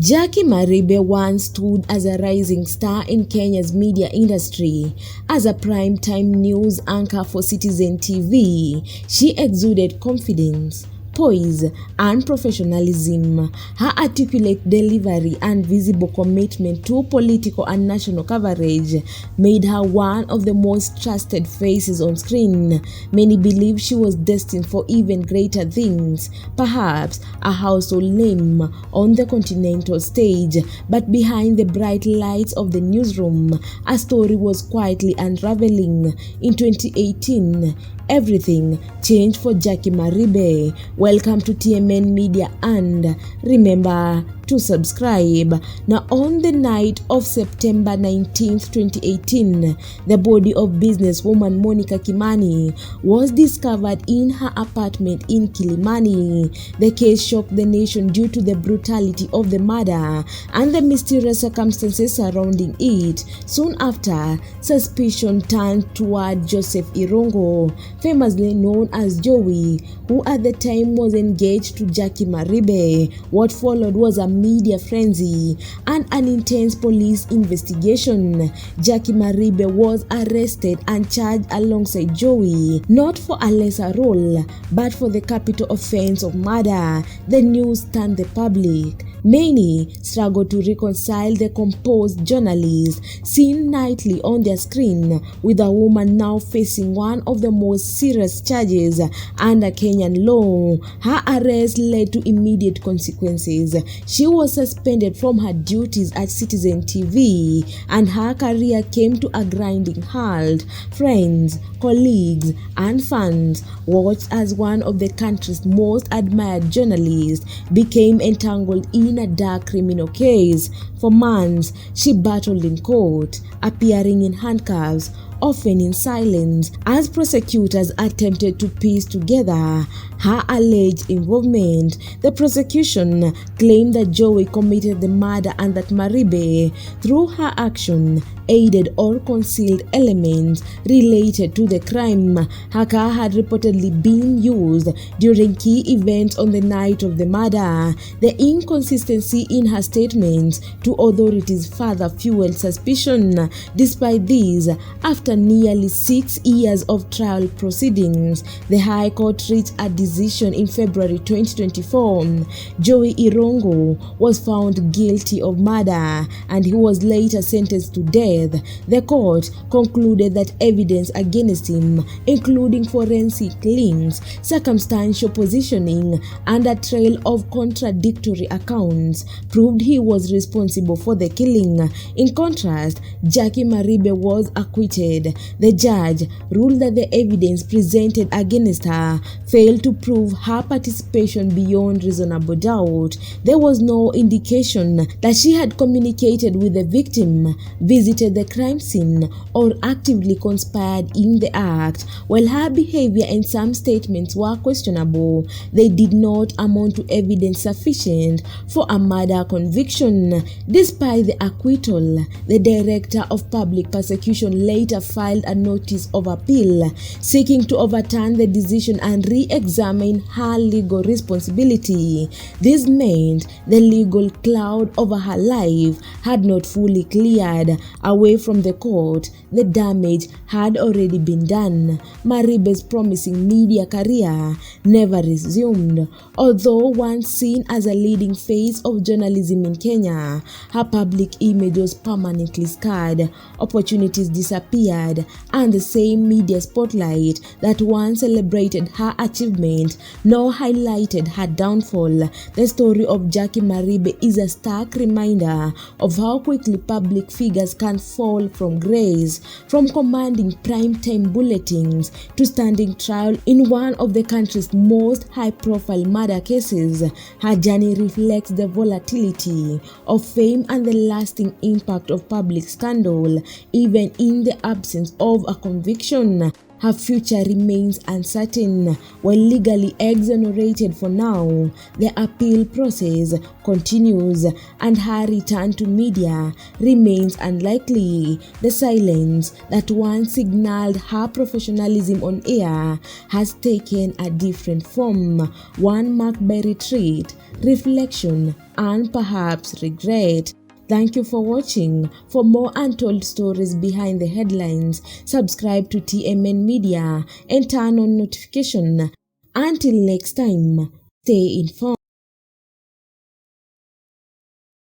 Jacque Maribe once stood as a rising star in Kenya's media industry. As a prime-time news anchor for Citizen TV, she exuded confidence, poise, and professionalism. Her articulate delivery and visible commitment to political and national coverage made her one of the most trusted faces on screen. Many believe she was destined for even greater things, perhaps a household name on the continental stage. But behind the bright lights of the newsroom, a story was quietly unraveling. In 2018, everything changed for Jacque Maribe. Welcome to TMN Media and remember to subscribe. Now, on the night of September 19th, 2018, the body of businesswoman Monica Kimani was discovered in her apartment in Kilimani. The case shocked the nation due to the brutality of the murder and the mysterious circumstances surrounding it. Soon after, suspicion turned toward Joseph Irongo, famously known as Joey, who at the time was engaged to Jacque Maribe. What followed was a media frenzy and an intense police investigation. Jacque Maribe was arrested and charged alongside Joey, not for a lesser role, but for the capital offense of murder. The news stunned the public. Many struggle to reconcile the composed journalist seen nightly on their screen with a woman now facing one of the most serious charges under Kenyan law. Her arrest led to immediate consequences. She was suspended from her duties at Citizen TV and her career came to a grinding halt. Friends, colleagues, and fans watched as one of the country's most admired journalists became entangled in a dark criminal case. For months, she battled in court, appearing in handcuffs, often in silence, as prosecutors attempted to piece together her alleged involvement. The prosecution claimed that Joey committed the murder and that Maribe, through her action, aided or concealed elements related to the crime. Her car had reportedly been used during key events on the night of the murder. The inconsistency in her statements to authorities further fueled suspicion. Despite this, after nearly 6 years of trial proceedings, the High Court reached a decision in February 2024. Joey Irongo was found guilty of murder and he was later sentenced to death. The court concluded that evidence against him, including forensic links, circumstantial positioning, and a trail of contradictory accounts, proved he was responsible for the killing. In contrast, Jacque Maribe was acquitted. The judge ruled that the evidence presented against her failed to prove her participation beyond reasonable doubt. There was no indication that she had communicated with the victim, visited the crime scene, or actively conspired in the act. While her behavior and some statements were questionable, they did not amount to evidence sufficient for a murder conviction. Despite the acquittal, the Director of Public Prosecution later filed a notice of appeal, seeking to overturn the decision and re-examine her legal responsibility. This meant the legal cloud over her life had not fully cleared away from the court. The damage had already been done. Maribe's promising media career never resumed. Although once seen as a leading face of journalism in Kenya, her public image was permanently scarred. Opportunities disappeared, and the same media spotlight that once celebrated her achievement now highlighted her downfall. The story of Jacque Maribe is a stark reminder of how quickly public figures can fall from grace. From commanding prime-time bulletins to standing trial in one of the country's most high-profile murder cases, her journey reflects the volatility of fame and the lasting impact of public scandal, even in the absence of a conviction. Her future remains uncertain. While legally exonerated for now, the appeal process continues and her return to media remains unlikely. The silence that once signaled her professionalism on air has taken a different form, one marked by retreat, reflection, and perhaps regret. Thank you for watching. For more untold stories behind the headlines, subscribe to TMN Media and turn on notification. Until next time, stay informed.